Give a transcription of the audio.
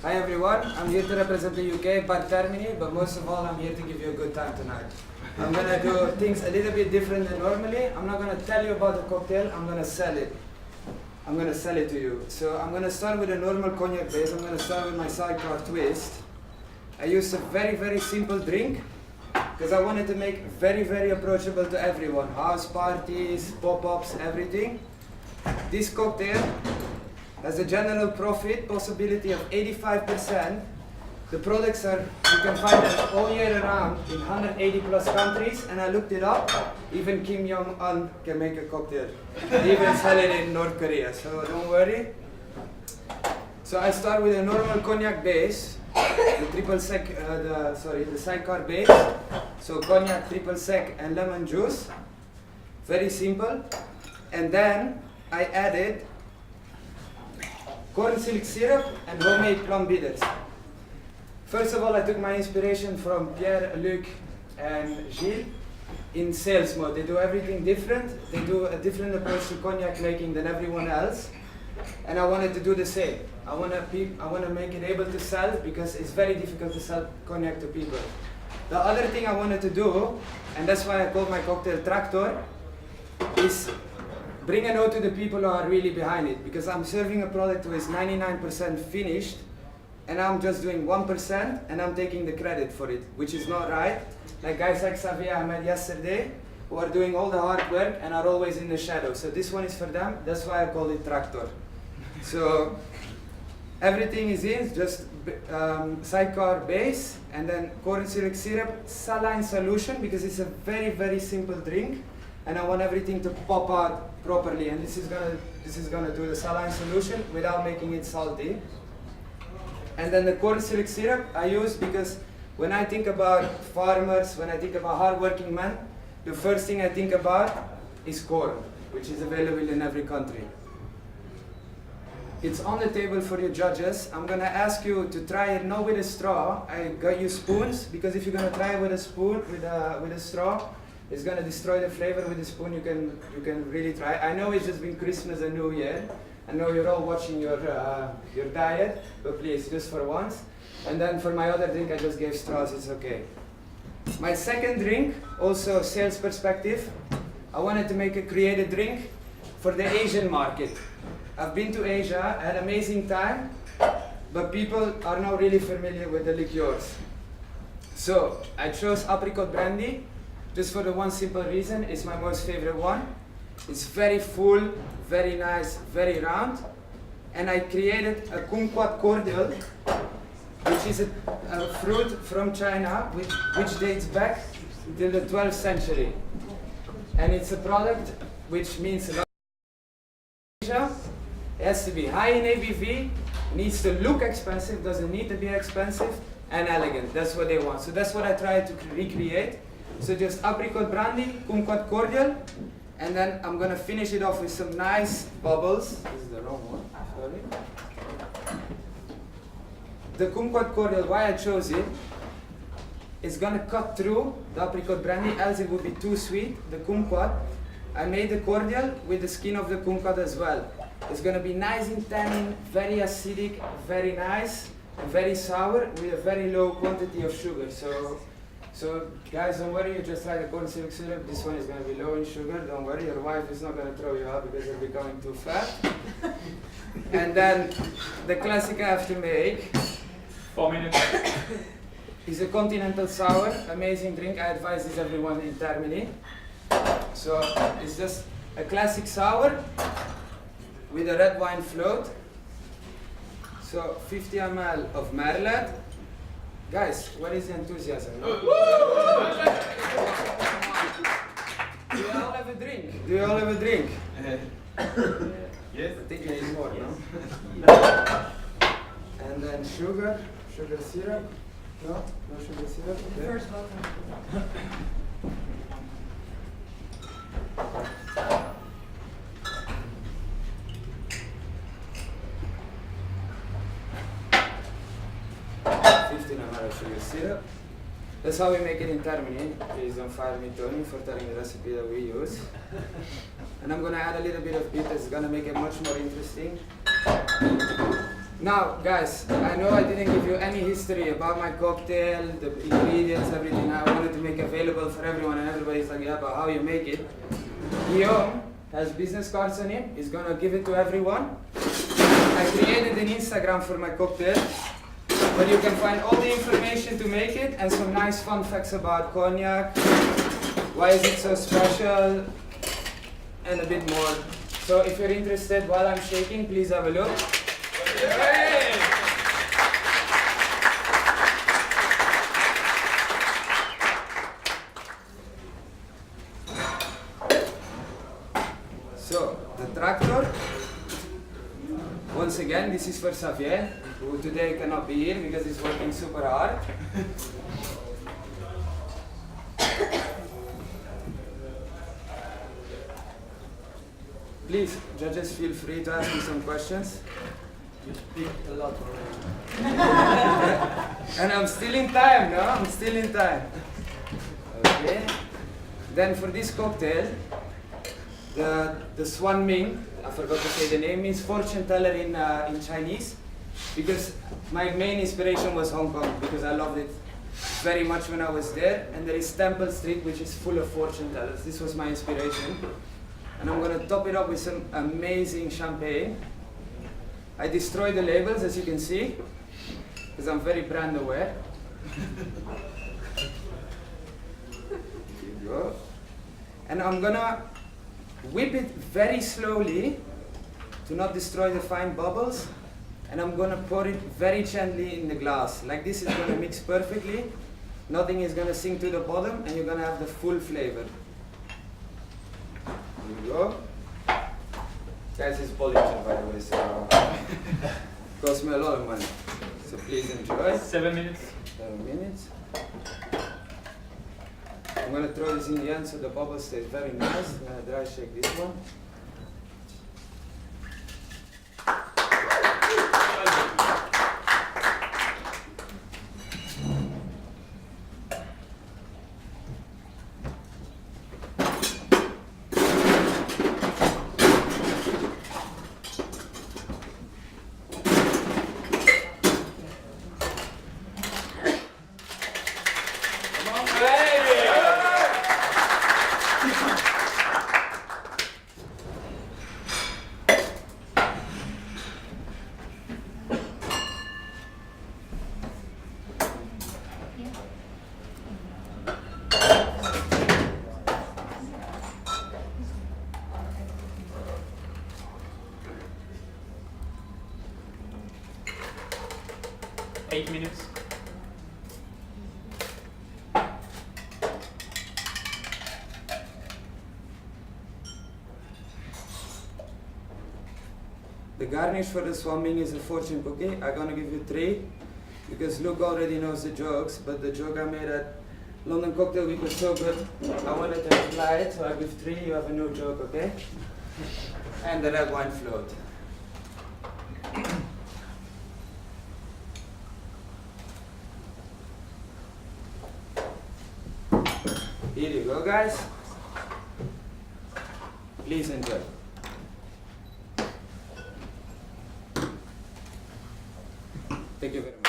Hi everyone, I'm here to represent the UK, Bar Termini, but most of all I'm here to give you a good time tonight. I'm going to do things a little bit different than normally. I'm not going to tell you about the cocktail, I'm going to sell it. I'm going to sell it to you. So I'm going to start with a normal cognac base. I'm going to start with my Sidecar twist. I use a very simple drink because I wanted to make very approachable to everyone. House parties, pop-ups, everything. This cocktail has a general profit possibility of 85%. The products are, you can find them all year round in 180 plus countries, and I looked it up. Even Kim Jong-un can make a cocktail. They even sell it in North Korea, so don't worry. So I start with a normal cognac base, the triple sec, the Sidecar base. So cognac, triple sec, and lemon juice. Very simple. And then I added corn silk syrup and homemade plum bitters. First of all, I took my inspiration from Pierre, Luc, and Gilles in sales mode. They do everything different. They do a different approach to cognac making than everyone else. And I wanted to do the same. I want to make it able to sell because it's very difficult to sell cognac to people. The other thing I wanted to do, and that's why I called my cocktail Tractor, is bring a note to the people who are really behind it, because I'm serving a product who is 99% finished, and I'm just doing 1%, and I'm taking the credit for it, which is not right. Like guys like Xavier I met yesterday, who are doing all the hard work and are always in the shadow. So this one is for them, that's why I call it Tractor. So everything is in, just Sidecar base, and then corn syrup, saline solution, because it's a very simple drink. And I want everything to pop out properly, and this is gonna do the saline solution without making it salty. And then the corn silk syrup I use because when I think about farmers, when I think about hardworking men, the first thing I think about is corn, which is available in every country. It's on the table for your judges. I'm gonna ask you to try it not with a straw. I got you spoons, because if you're gonna try it with a spoon, with a straw, it's going to destroy the flavor. With the spoon you can really try. I know it's just been Christmas and New Year. I know you're all watching your diet, but please, just for once. And then for my other drink I just gave straws, it's okay. My second drink, also sales perspective, I wanted to create a drink for the Asian market. I've been to Asia, I had an amazing time, but people are not really familiar with the liqueurs. So I chose apricot brandy. Just for the one simple reason, it's my most favorite one. It's very full, very nice, very round. And I created a kumquat cordial, which is a fruit from China, which dates back till the 12th century. And it's a product which means a lot in Asia. It has to be high in ABV, needs to look expensive, doesn't need to be expensive, and elegant. That's what they want. So that's what I tried to recreate. So just apricot brandy, kumquat cordial, and then I'm gonna finish it off with some nice bubbles. This is the wrong one, sorry. The kumquat cordial, why I chose it, it's gonna cut through the apricot brandy, else it would be too sweet. The kumquat, I made the cordial with the skin of the kumquat as well. It's gonna be nice in tannin, very acidic, very nice, and very sour with a very low quantity of sugar. So guys, don't worry, you just try the corn silk syrup. This one is going to be low in sugar, don't worry, your wife is not going to throw you out because you're becoming too fat. And then the classic I have to make 4 minutes. is a continental sour, amazing drink. I advise this everyone in Termini. So it's just a classic sour with a red wine float. So 50 ml of Merlet. Guys, what is the enthusiasm? No? Do you all have a drink? Do you all have a drink? Yes. I think you need more, no? And then sugar syrup. No? No sugar syrup? Okay. First bottle. Sugar syrup. That's how we make it in Termini. Please don't fire me, Tony, for telling the recipe that we use. And I'm going to add a little bit of bitters. It's going to make it much more interesting. Now, guys, I know I didn't give you any history about my cocktail, the ingredients, everything. I wanted to make available for everyone, and everybody's like, yeah, but how you make it? Guillaume has business cards on him. He's gonna give it to everyone. I created an Instagram for my cocktail, where you can find all the information to make it and some nice fun facts about cognac, why is it so special, and a bit more. So if you're interested while I'm shaking, please have a look. So, the tractor, once again, this is for Xavier, who today cannot be here because he's working super hard. Please, judges, feel free to ask me some questions. You speak a lot already. And I'm still in time, no? I'm still in time. Okay. Then for this cocktail, the Swan Ming, I forgot to say the name, is fortune teller in Chinese, because my main inspiration was Hong Kong, because I loved it very much when I was there. And there is Temple Street, which is full of fortune tellers. This was my inspiration. And I'm going to top it up with some amazing champagne. I destroy the labels, as you can see, because I'm very brand aware. Here you go. And I'm going to whip it very slowly to not destroy the fine bubbles. And I'm going to pour it very gently in the glass. Like this is going to mix perfectly. Nothing is going to sink to the bottom, and you're going to have the full flavor. Here we go. Guys, it's Bollinger, by the way, so cost me a lot of money. So please enjoy. 7 minutes. 7 minutes. I'm going to throw this in the end so the bubble stays very nice. I'm going to dry shake this one. Eight minutes. The garnish for the Swan Ming is a fortune cookie. I'm going to give you 3 because Luke already knows the jokes, but the joke I made at London Cocktail Week was so good, I wanted to apply it, so I give 3, you have a new joke, okay? And the red wine float. Here you go, guys. Please enjoy. Thank you very much.